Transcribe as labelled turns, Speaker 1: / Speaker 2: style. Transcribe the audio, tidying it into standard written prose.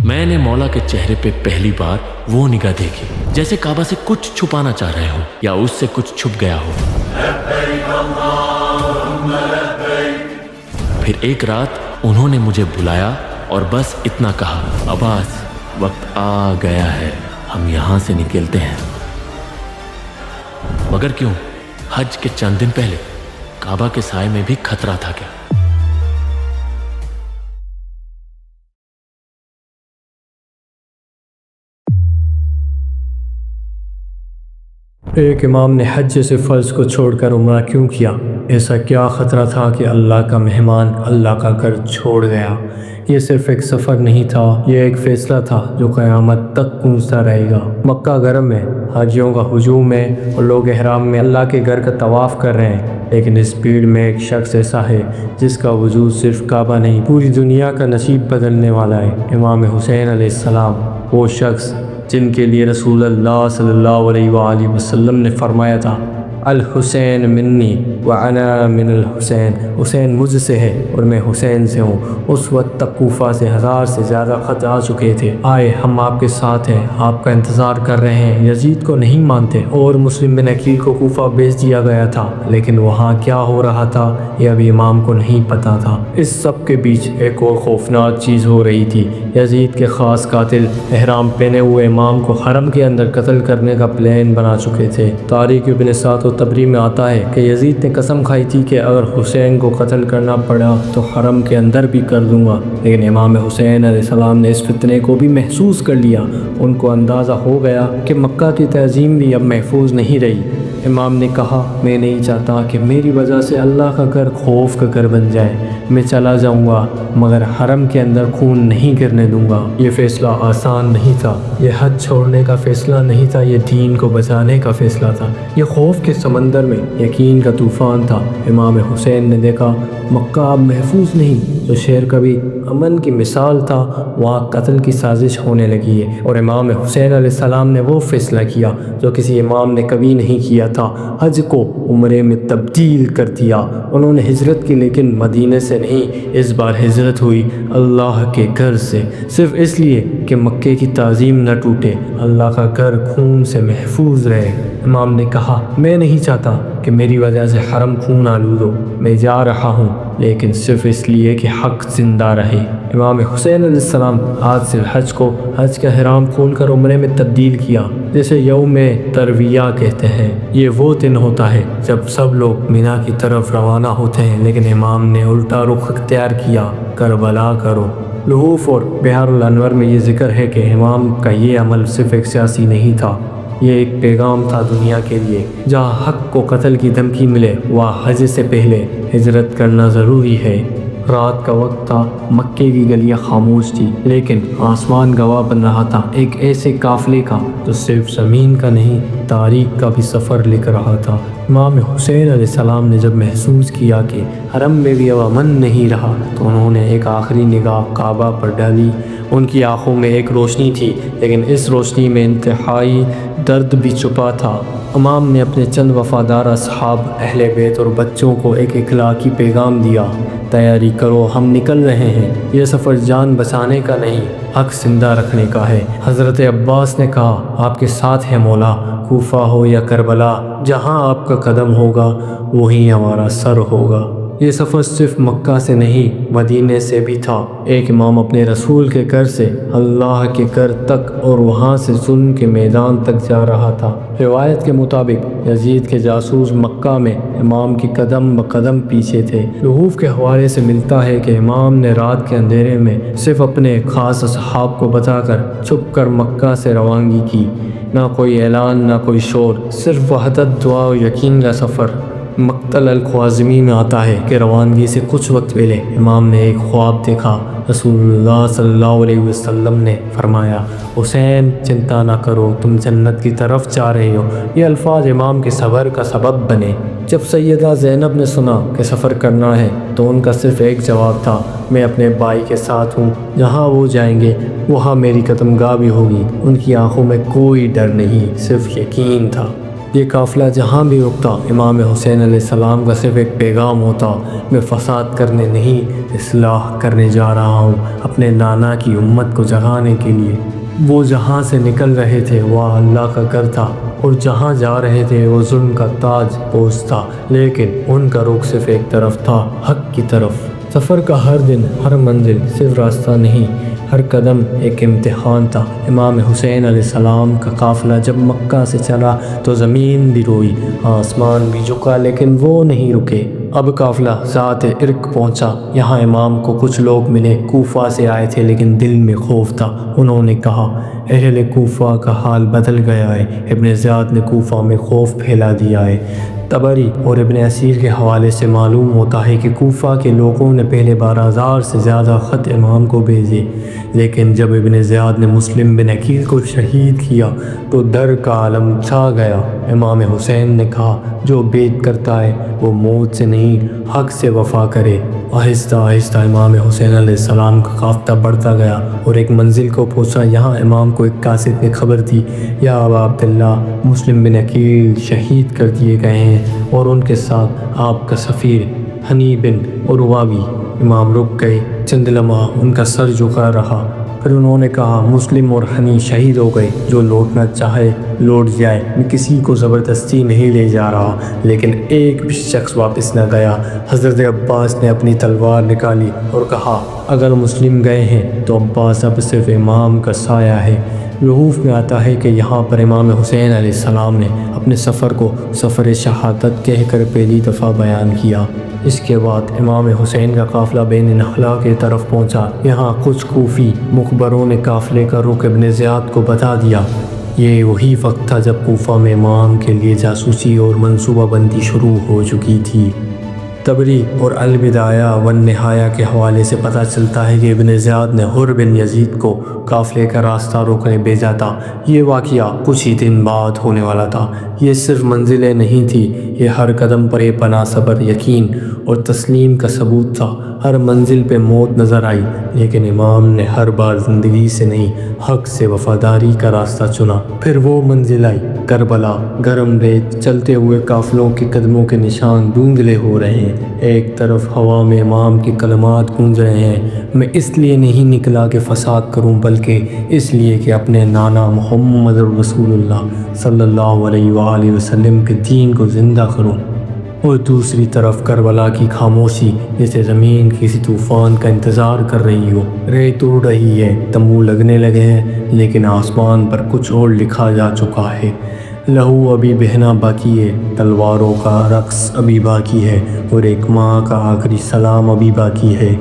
Speaker 1: میں نے مولا کے چہرے پہ پہلی بار وہ نگاہ دیکھی جیسے کعبہ سے کچھ چھپانا چاہ رہے ہو یا اس سے کچھ چھپ گیا ہو۔ پھر ایک رات انہوں نے مجھے بلایا اور بس اتنا کہا، عباس وقت آ گیا ہے، ہم یہاں سے نکلتے ہیں۔ مگر کیوں؟ حج کے چند دن پہلے کعبہ کے سائے میں بھی خطرہ تھا کیا؟
Speaker 2: ایک امام نے حج سے فرض کو چھوڑ کر عمرہ کیوں کیا؟ ایسا کیا خطرہ تھا کہ اللہ کا مہمان اللہ کا گھر چھوڑ گیا؟ یہ صرف ایک سفر نہیں تھا، یہ ایک فیصلہ تھا جو قیامت تک گونجتا رہے گا۔ مکہ گرم ہے، حاجیوں کا ہجوم ہے اور لوگ احرام میں اللہ کے گھر کا طواف کر رہے ہیں، لیکن اس بھیڑ میں ایک شخص ایسا ہے جس کا وجود صرف کعبہ نہیں، پوری دنیا کا نصیب بدلنے والا ہے، امام حسین علیہ السلام۔ وہ شخص جن کے لیے رسول اللہ صلی اللہ علیہ وآلہ وسلم نے فرمایا تھا، الحسین منی وانا من الحسین، حسین مجھ سے ہے اور میں حسین سے ہوں۔ اس وقت تک کوفہ سے 1000 سے زیادہ خط آ چکے تھے، آئے ہم آپ کے ساتھ ہیں، آپ کا انتظار کر رہے ہیں۔ یزید کو نہیں مانتے اور مسلم بن عقیل کو کوفہ بھیج دیا گیا تھا، لیکن وہاں کیا ہو رہا تھا یہ ابھی امام کو نہیں پتا تھا۔ اس سب کے بیچ ایک اور خوفناک چیز ہو رہی تھی، یزید کے خاص قاتل احرام پہنے ہوئے امام کو حرم کے اندر قتل کرنے کا پلان بنا چکے تھے۔ تاریخ ابن سعد و تبری میں آتا ہے کہ یزید نے قسم کھائی تھی کہ اگر حسین کو قتل کرنا پڑا تو حرم کے اندر بھی کر دوں گا، لیکن امام حسین علیہ السلام نے اس فتنے کو بھی محسوس کر لیا۔ ان کو اندازہ ہو گیا کہ مکہ کی تعظیم بھی اب محفوظ نہیں رہی۔ امام نے کہا، میں نہیں چاہتا کہ میری وجہ سے اللہ کا گھر خوف کا گھر بن جائے، میں چلا جاؤں گا مگر حرم کے اندر خون نہیں گرنے دوں گا۔ یہ فیصلہ آسان نہیں تھا، یہ حج چھوڑنے کا فیصلہ نہیں تھا، یہ دین کو بچانے کا فیصلہ تھا۔ یہ خوف کے سمندر میں یقین کا طوفان تھا۔ امام حسین نے دیکھا مکہ اب محفوظ نہیں، جو شہر کبھی امن کی مثال تھا وہاں قتل کی سازش ہونے لگی ہے، اور امام حسین علیہ السلام نے وہ فیصلہ کیا جو کسی امام نے کبھی نہیں کیا تھا، حج کو عمرے میں تبدیل کر دیا۔ انہوں نے ہجرت کی، لیکن مدینے سے نہیں، اس بار ہجرت ہوئی اللہ کے گھر سے، صرف اس لیے کہ مکے کی تعظیم نہ ٹوٹے، اللہ کا گھر خون سے محفوظ رہے۔ امام نے کہا، میں نہیں چاہتا کہ میری وجہ سے حرم خون آلود ہو، میں جا رہا ہوں لیکن صرف اس لیے کہ حق زندہ رہے۔ امام حسین علیہ السلام آج سے حج کو حج کا احرام کھول کر عمرے میں تبدیل کیا، جسے یوم ترویہ کہتے ہیں۔ یہ وہ دن ہوتا ہے جب سب لوگ مینا کی طرف روانہ ہوتے ہیں، لیکن امام نے الٹا رخ اختیار کیا، کربلا کرو۔ لحوف اور بحار الانوار میں یہ ذکر ہے کہ امام کا یہ عمل صرف ایک سیاسی نہیں تھا، یہ ایک پیغام تھا دنیا کے لیے، جہاں حق کو قتل کی دھمکی ملے وہاں حج سے پہلے ہجرت کرنا ضروری ہے۔ رات کا وقت تھا، مکے کی گلیاں خاموش تھی، لیکن آسمان گواہ بن رہا تھا ایک ایسے قافلے کا جو صرف زمین کا نہیں، تاریخ کا بھی سفر لکھ رہا تھا۔ امام حسین علیہ السلام نے جب محسوس کیا کہ حرم میں بھی اب امن نہیں رہا تو انہوں نے ایک آخری نگاہ کعبہ پر ڈالی۔ ان کی آنکھوں میں ایک روشنی تھی، لیکن اس روشنی میں انتہائی درد بھی چھپا تھا۔ امام نے اپنے چند وفادار اصحاب، اہل بیت اور بچوں کو ایک اخلاقی پیغام دیا، تیاری کرو، ہم نکل رہے ہیں۔ یہ سفر جان بچانے کا نہیں، حق زندہ رکھنے کا ہے۔ حضرت عباس نے کہا، آپ کے ساتھ ہے مولا، کوفہ ہو یا کربلا، جہاں آپ کا قدم ہوگا وہیں ہمارا سر ہوگا۔ یہ سفر صرف مکہ سے نہیں، مدینے سے بھی تھا۔ ایک امام اپنے رسول کے گھر سے اللہ کے گھر تک اور وہاں سے ظلم کے میدان تک جا رہا تھا۔ روایت کے مطابق یزید کے جاسوس مکہ میں امام کی قدم بقدم پیچھے تھے۔ لحوف کے حوالے سے ملتا ہے کہ امام نے رات کے اندھیرے میں صرف اپنے خاص اصحاب کو بتا کر چھپ کر مکہ سے روانگی کی، نہ کوئی اعلان، نہ کوئی شور، صرف وحدت، دعا اور یقین کا سفر۔ مقتل الخوازمی میں آتا ہے کہ روانگی سے کچھ وقت پہلے امام نے ایک خواب دیکھا۔ رسول اللہ صلی اللہ علیہ وسلم نے فرمایا، حسین چنتا نہ کرو، تم جنت کی طرف جا رہے ہو۔ یہ الفاظ امام کے صبر کا سبب بنے۔ جب سیدہ زینب نے سنا کہ سفر کرنا ہے تو ان کا صرف ایک جواب تھا، میں اپنے بھائی کے ساتھ ہوں، جہاں وہ جائیں گے وہاں میری قدم گاہ بھی ہوگی۔ ان کی آنکھوں میں کوئی ڈر نہیں، صرف یقین تھا۔ یہ قافلہ جہاں بھی رکتا امام حسین علیہ السلام کا صرف ایک پیغام ہوتا، میں فساد کرنے نہیں، اصلاح کرنے جا رہا ہوں اپنے نانا کی امت کو جگانے کے لیے۔ وہ جہاں سے نکل رہے تھے وہ اللہ کا گھر تھا، اور جہاں جا رہے تھے وہ ظلم کا تاج پوش تھا، لیکن ان کا رخ صرف ایک طرف تھا، حق کی طرف۔ سفر کا ہر دن، ہر منزل صرف راستہ نہیں، ہر قدم ایک امتحان تھا۔ امام حسین علیہ السلام کا قافلہ جب مکہ سے چلا تو زمین بھی روئی، آسمان بھی جھکا، لیکن وہ نہیں رکے۔ اب قافلہ ذات عرق پہنچا۔ یہاں امام کو کچھ لوگ ملے، کوفہ سے آئے تھے لیکن دل میں خوف تھا۔ انہوں نے کہا، اہل کوفہ کا حال بدل گیا ہے، ابن زیاد نے کوفہ میں خوف پھیلا دیا ہے۔ طبری اور ابن اسیر کے حوالے سے معلوم ہوتا ہے کہ کوفہ کے لوگوں نے پہلے 12,000 سے زیادہ خط امام کو بھیجے، لیکن جب ابن زیاد نے مسلم بن عقیل کو شہید کیا تو ڈر کا عالم چھا گیا۔ امام حسین نے کہا، جو بیعت کرتا ہے وہ موت سے نہیں حق سے وفا کرے۔ آہستہ آہستہ امام حسین علیہ السلام کا قافلہ بڑھتا گیا اور ایک منزل کو پہنچا۔ یہاں امام کو ایک قاصد نے خبر دی، یا ابا عبداللہ، مسلم بن عقیل شہید کر دیے گئے ہیں اور ان کے ساتھ آپ کا سفیر حنی بن عروہ بھی۔ امام رک گئے، چند لمحہ ان کا سر جھکا رہا، پھر انہوں نے کہا، مسلم اور حنی شہید ہو گئے، جو لوٹنا چاہے لوٹ جائے، میں کسی کو زبردستی نہیں لے جا رہا۔ لیکن ایک بھی شخص واپس نہ گیا۔ حضرت عباس نے اپنی تلوار نکالی اور کہا، اگر مسلم گئے ہیں تو عباس اب صرف امام کا سایہ ہے۔ لحوف میں آتا ہے کہ یہاں پر امام حسین علیہ السلام نے اپنے سفر کو سفر شہادت کہہ کر پہلی دفعہ بیان کیا۔ اس کے بعد امام حسین کا قافلہ بین نہلا کی طرف پہنچا۔ یہاں کچھ کوفی مخبروں نے قافلے کا رخ ابن زیاد کو بتا دیا۔ یہ وہی وقت تھا جب کوفہ میں امام کے لیے جاسوسی اور منصوبہ بندی شروع ہو چکی تھی۔ طبری اور البدایہ والنہایہ کے حوالے سے پتہ چلتا ہے کہ ابن زیاد نے حر بن یزید کو قافلے کا راستہ روکنے بھیجا تھا۔ یہ واقعہ کچھ ہی دن بعد ہونے والا تھا۔ یہ صرف منزلیں نہیں تھی، یہ ہر قدم پر پناہ، صبر، یقین اور تسلیم کا ثبوت تھا۔ ہر منزل پہ موت نظر آئی، لیکن امام نے ہر بار زندگی سے نہیں حق سے وفاداری کا راستہ چنا۔ پھر وہ منزل آئی، کربلا، گرم ریت، چلتے ہوئے قافلوں کے قدموں کے نشان دھندلے ہو رہے ہیں۔ ایک طرف ہوا میں امام کے کلمات گونج رہے ہیں، میں اس لیے نہیں نکلا کہ فساد کروں، بلکہ اس لیے کہ اپنے نانا محمد رسول اللہ صلی اللہ علیہ وآلہ وسلم کے دین کو زندہ کروں۔ اور دوسری طرف کربلا کی خاموشی، جیسے زمین کسی طوفان کا انتظار کر رہی ہو۔ ریت اڑ رہی ہے، تمبو لگنے لگے ہیں، لیکن آسمان پر کچھ اور لکھا جا چکا ہے۔ لہو ابھی بہنا باقی ہے، تلواروں کا رقص ابھی باقی ہے، اور ایک ماں کا آخری سلام ابھی باقی ہے۔